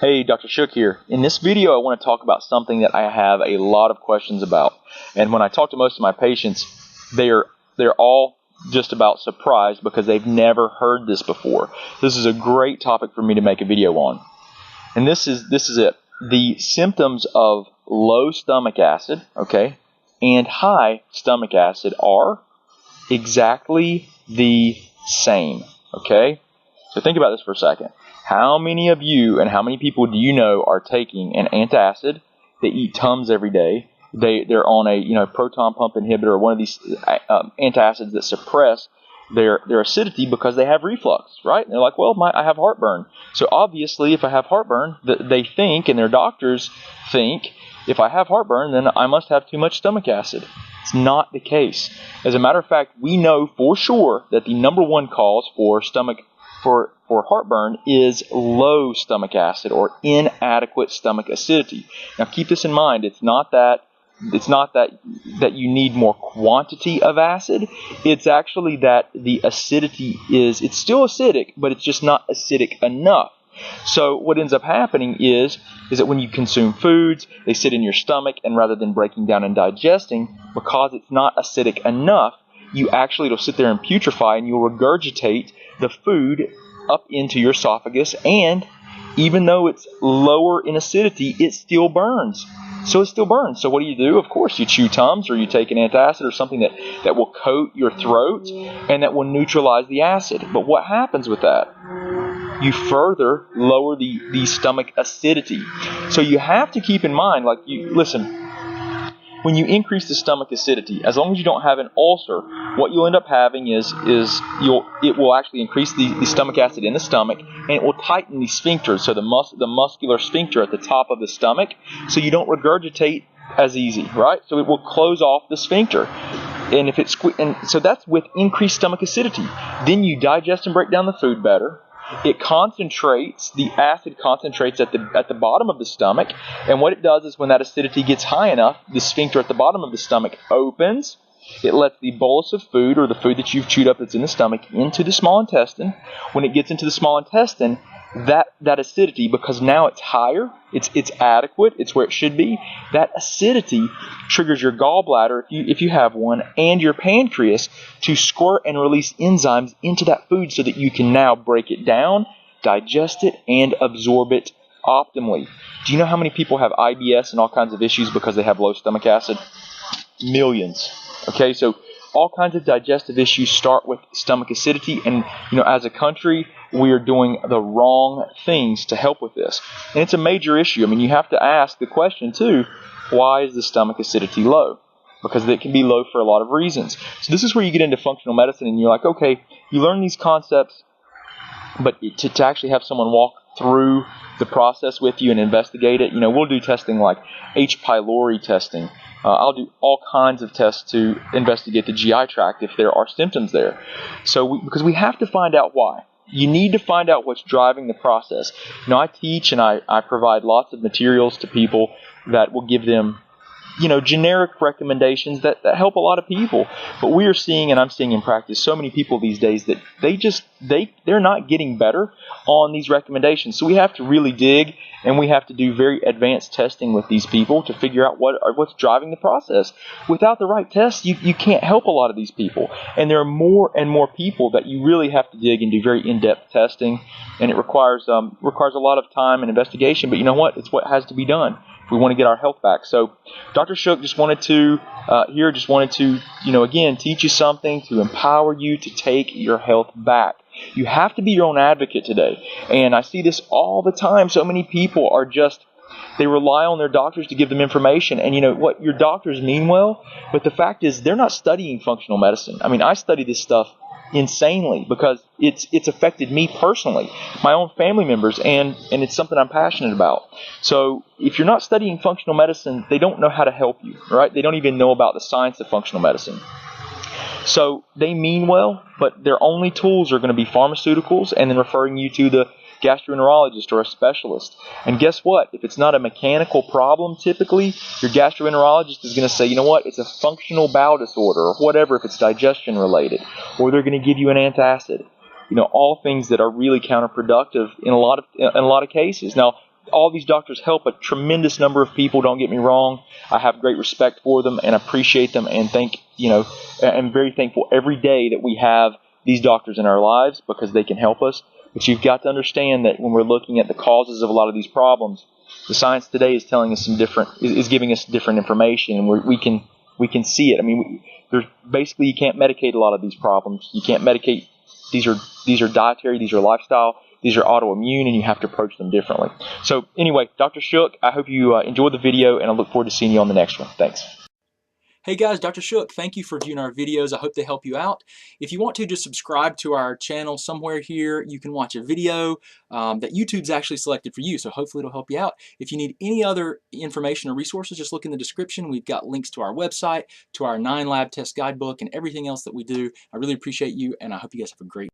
Hey, Dr. Shook here. In this video, I want to talk about something that I have a lot of questions about. And when I talk to most of my patients, they're all just about surprised because they've never heard this before. This is a great topic for me to make a video on. And this is it. The symptoms of low stomach acid, okay, and high stomach acid are exactly the same, okay? So think about this for a second. How many of you and how many people do you know are taking an antacid? They eat Tums every day. They're on a proton pump inhibitor or one of these antacids that suppress their acidity because they have reflux, right? And they're like, well, I have heartburn. So obviously, if I have heartburn, they think, and their doctors think, if I have heartburn, then I must have too much stomach acid. It's not the case. As a matter of fact, we know for sure that the number one cause for heartburn is low stomach acid or inadequate stomach acidity. Now keep this in mind. It's not that you need more quantity of acid. It's actually that the acidity it's still acidic, but it's just not acidic enough. So what ends up happening is that when you consume foods, they sit in your stomach, and rather than breaking down and digesting, because it's not acidic enough, it'll sit there and putrefy, and you'll regurgitate the food up into your esophagus, and even though it's lower in acidity, it still burns. So it still burns. So what do? Of course, you chew Tums, or you take an antacid or something that will coat your throat and that will neutralize the acid. But what happens with that? You further lower the stomach acidity. So you have to keep in mind, when you increase the stomach acidity, as long as you don't have an ulcer, what you'll end up having is it will actually increase the stomach acid in the stomach, and it will tighten the sphincter, so the muscular sphincter at the top of the stomach, so you don't regurgitate as easy, right? So it will close off the sphincter. And so that's with increased stomach acidity. Then you digest and break down the food better. It concentrates, the acid concentrates at the bottom of the stomach, and what it does is when that acidity gets high enough, the sphincter at the bottom of the stomach opens. It lets the bolus of food, or the food that you've chewed up that's in the stomach, into the small intestine. When it gets into the small intestine, that acidity, because now it's higher, it's adequate, it's where it should be, that acidity triggers your gallbladder, if you have one, and your pancreas to squirt and release enzymes into that food so that you can now break it down, digest it, and absorb it optimally. Do you know how many people have IBS and all kinds of issues because they have low stomach acid? Millions. Okay, so all kinds of digestive issues start with stomach acidity, and as a country, we are doing the wrong things to help with this. And it's a major issue. I mean, you have to ask the question too, why is the stomach acidity low? Because it can be low for a lot of reasons. So this is where you get into functional medicine, and you're like, okay, you learn these concepts, but to actually have someone walk through the process with you and investigate it, we'll do testing like H. pylori testing. I'll do all kinds of tests to investigate the GI tract if there are symptoms there. So because we have to find out why. You need to find out what's driving the process. I teach and I provide lots of materials to people that will give them generic recommendations that help a lot of people. But we are seeing, and I'm seeing in practice, so many people these days that they're not getting better on these recommendations. So we have to really dig, and we have to do very advanced testing with these people to figure out what's driving the process. Without the right tests, you can't help a lot of these people. And there are more and more people that you really have to dig and do very in-depth testing, and it requires a lot of time and investigation. But you know what? It's what has to be done if we want to get our health back. So Dr. Shook just wanted to again, teach you something to empower you to take your health back. You have to be your own advocate today. And I see this all the time. So many people they rely on their doctors to give them information. And your doctors mean well, but the fact is they're not studying functional medicine. I mean, I study this stuff insanely because it's affected me personally, my own family members, and it's something I'm passionate about. So if you're not studying functional medicine, they don't know how to help you, right? They don't even know about the science of functional medicine. So they mean well, but their only tools are going to be pharmaceuticals and then referring you to the gastroenterologist or a specialist. And guess what? If it's not a mechanical problem, typically, your gastroenterologist is going to say, you know what, it's a functional bowel disorder or whatever if it's digestion related. Or they're going to give you an antacid. All things that are really counterproductive in a lot of cases. Now, all these doctors help a tremendous number of people. Don't get me wrong. I have great respect for them and appreciate them, and I'm very thankful every day that we have these doctors in our lives because they can help us. But you've got to understand that when we're looking at the causes of a lot of these problems, the science today is telling us is giving us different information, and we can see it. I mean, there's basically, you can't medicate a lot of these problems. You can't medicate. These are dietary, these are lifestyle, these are autoimmune, and you have to approach them differently. So anyway, Dr. Shook, I hope you enjoyed the video, and I look forward to seeing you on the next one. Thanks. Hey guys, Dr. Shook, thank you for viewing our videos. I hope they help you out. If you want to, just subscribe to our channel somewhere here. You can watch a video that YouTube's actually selected for you, so hopefully it'll help you out. If you need any other information or resources, just look in the description. We've got links to our website, to our 9 lab test guidebook, and everything else that we do. I really appreciate you, and I hope you guys have a great